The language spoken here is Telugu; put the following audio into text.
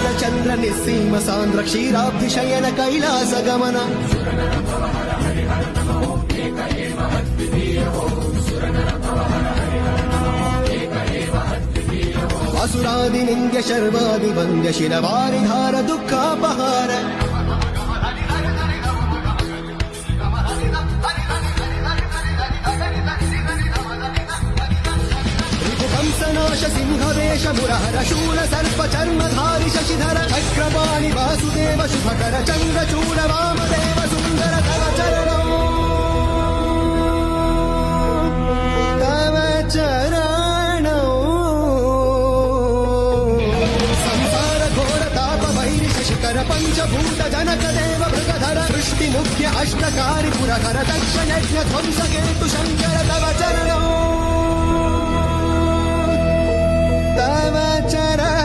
దినకర చంద్ర నిస్సీమ సాంద్ర క్షీరాబ్ధి శయన కైలాస గమన అసురాది నింద్య శర్వాది వంద్య శిరవారిధార దుఃఖాపహార రిపుకంసనాశ సింహవేష మురహర శూల సర్ప చర్మధారి శశిధర చక్రపాణి వాసుదేవ శుభకర చంద్రచూడ వామదేవ సుందర తవ చరణం పంచభూత జనక దేవ మృగధర సృష్టి ముఖ్య అష్టకారి పురహర దక్ష యజ్ఞ ధ్వంసకేతు శంకర తవ చరణం తవ చరణం